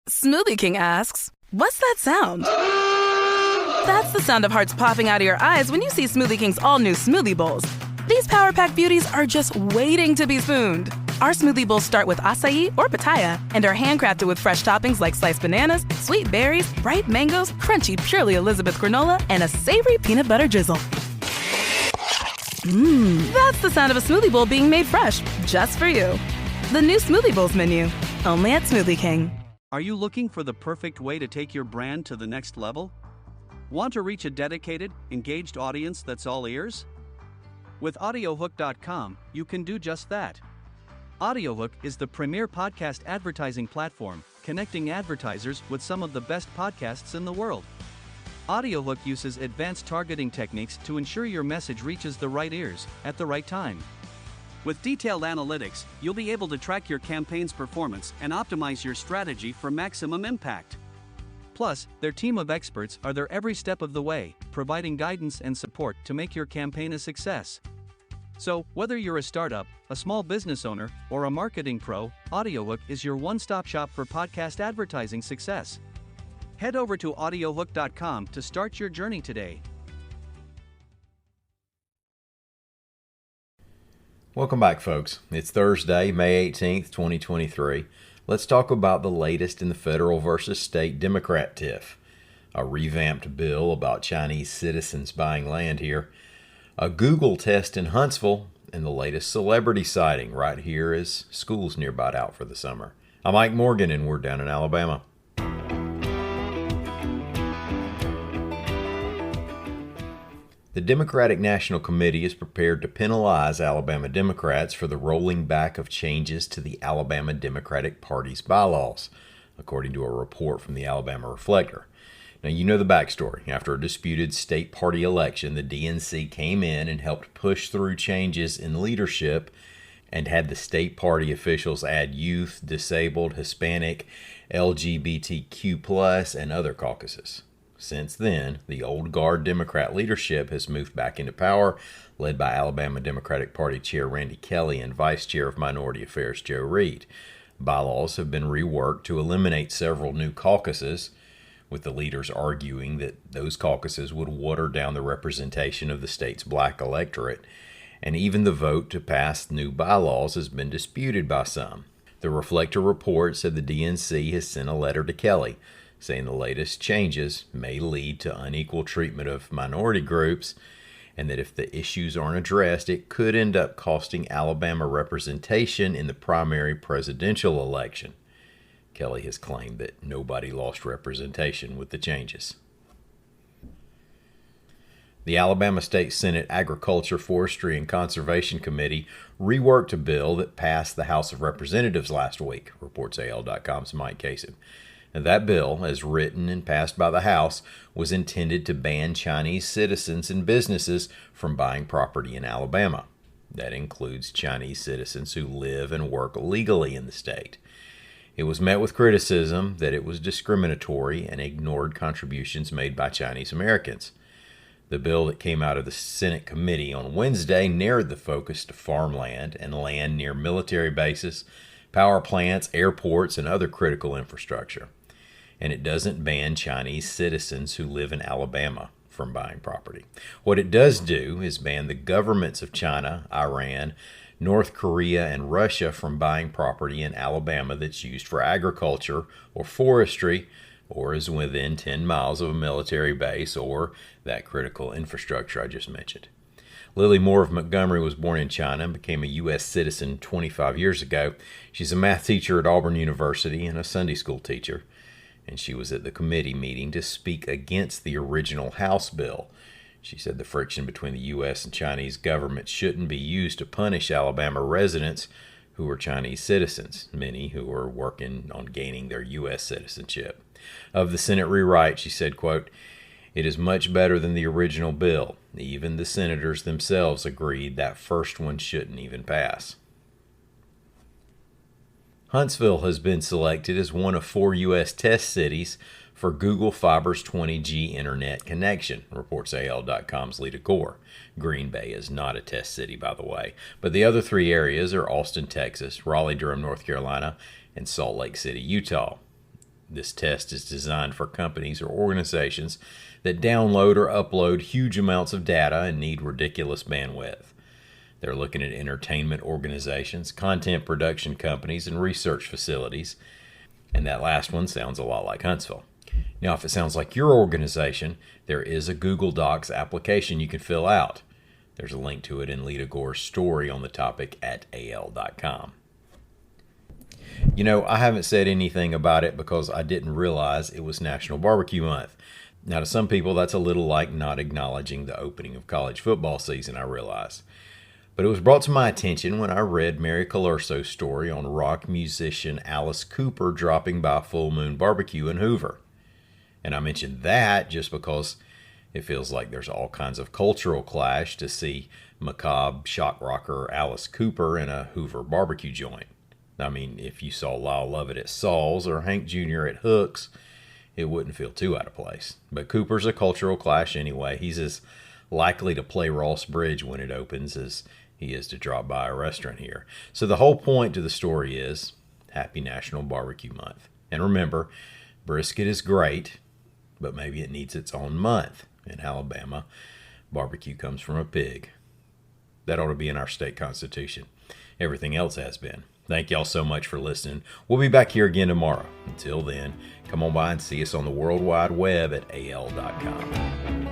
Smoothie King asks, what's that sound? That's the sound of hearts popping out of your eyes when you see Smoothie King's all-new smoothie bowls. These Power Pack beauties are just waiting to be spooned. Our smoothie bowls start with acai or pitaya and are handcrafted with fresh toppings like sliced bananas, sweet berries, ripe mangoes, crunchy Purely Elizabeth granola, and a savory peanut butter drizzle. That's the sound of a smoothie bowl being made fresh, just for you. The new Smoothie Bowls menu, only at Smoothie King. Are you looking for the perfect way to take your brand to the next level? Want to reach a dedicated, engaged audience that's all ears? With audiohook.com, you can do just that. Audiohook is the premier podcast advertising platform, connecting advertisers with some of the best podcasts in the world. Audiohook uses advanced targeting techniques to ensure your message reaches the right ears at the right time. With detailed analytics, you'll be able to track your campaign's performance and optimize your strategy for maximum impact. Plus, their team of experts are there every step of the way, providing guidance and support to make your campaign a success. So, whether you're a startup, a small business owner, or a marketing pro, Audiohook is your one-stop shop for podcast advertising success. Head over to audiohook.com to start your journey today. Welcome back, folks. It's Thursday, May 18th, 2023. Let's talk about the latest in the federal versus state Democrat tiff. A revamped bill about Chinese citizens buying land here, a Google test in Huntsville, and the latest celebrity sighting right here as schools nearby out for the summer. I'm Mike Morgan, and we're down in Alabama. The Democratic National Committee is prepared to penalize Alabama Democrats for the rolling back of changes to the Alabama Democratic Party's bylaws, according to a report from the Alabama Reflector. Now, you know the backstory. After a disputed state party election, the DNC came in and helped push through changes in leadership and had the state party officials add youth, disabled, Hispanic, LGBTQ+, and other caucuses. Since then, the old guard Democrat leadership has moved back into power, led by Alabama Democratic Party Chair Randy Kelly and Vice Chair of Minority Affairs Joe Reed. Bylaws have been reworked to eliminate several new caucuses, with the leaders arguing that those caucuses would water down the representation of the state's black electorate, and even the vote to pass new bylaws has been disputed by some. The Reflector report said the DNC has sent a letter to Kelly, saying the latest changes may lead to unequal treatment of minority groups, and that if the issues aren't addressed, it could end up costing Alabama representation in the primary presidential election. Kelly has claimed that nobody lost representation with the changes. The Alabama State Senate Agriculture, Forestry, and Conservation Committee reworked a bill that passed the House of Representatives last week, reports AL.com's Mike Kasem. Now, that bill, as written and passed by the House, was intended to ban Chinese citizens and businesses from buying property in Alabama. That includes Chinese citizens who live and work legally in the state. It was met with criticism that it was discriminatory and ignored contributions made by Chinese Americans. The bill that came out of the Senate committee on Wednesday narrowed the focus to farmland and land near military bases, power plants, airports, and other critical infrastructure. And it doesn't ban Chinese citizens who live in Alabama from buying property. What it does do is ban the governments of China, Iran, North Korea, and Russia from buying property in Alabama that's used for agriculture or forestry, or is within 10 miles of a military base or that critical infrastructure I just mentioned. Lily Moore of Montgomery was born in China and became a U.S. citizen 25 years ago. She's a math teacher at Auburn University and a Sunday school teacher, and she was at the committee meeting to speak against the original House bill. She said the friction between the U.S. and Chinese governments shouldn't be used to punish Alabama residents who are Chinese citizens, many who are working on gaining their U.S. citizenship. Of the Senate rewrite, she said, quote, "It is much better than the original bill. Even the senators themselves agreed that first one shouldn't even pass." Huntsville has been selected as one of 4 U.S. test cities for Google Fiber's 20G internet connection, reports AL.com's Lita Gore. Green Bay is not a test city, by the way, but the other 3 areas are Austin, Texas, Raleigh-Durham, North Carolina, and Salt Lake City, Utah. This test is designed for companies or organizations that download or upload huge amounts of data and need ridiculous bandwidth. They're looking at entertainment organizations, content production companies, and research facilities. And that last one sounds a lot like Huntsville. Now, if it sounds like your organization, there is a Google Docs application you can fill out. There's a link to it in Lita Gore's story on the topic at al.com. You know, I haven't said anything about it because I didn't realize it was National Barbecue Month. Now, to some people, that's a little like not acknowledging the opening of college football season, I realize. But it was brought to my attention when I read Mary Colurso's story on rock musician Alice Cooper dropping by Full Moon Barbecue in Hoover. And I mentioned that just because it feels like there's all kinds of cultural clash to see macabre shock rocker Alice Cooper in a Hoover barbecue joint. I mean, if you saw Lyle Lovett at Saul's or Hank Jr. at Hook's, it wouldn't feel too out of place. But Cooper's a cultural clash anyway. He's as likely to play Ross Bridge when it opens as he is to drop by a restaurant here. So the whole point to the story is Happy National Barbecue Month. And remember, brisket is great, but maybe it needs its own month. In Alabama, barbecue comes from a pig. That ought to be in our state constitution. Everything else has been. Thank y'all so much for listening. We'll be back here again tomorrow. Until then, come on by and see us on the World Wide Web at al.com.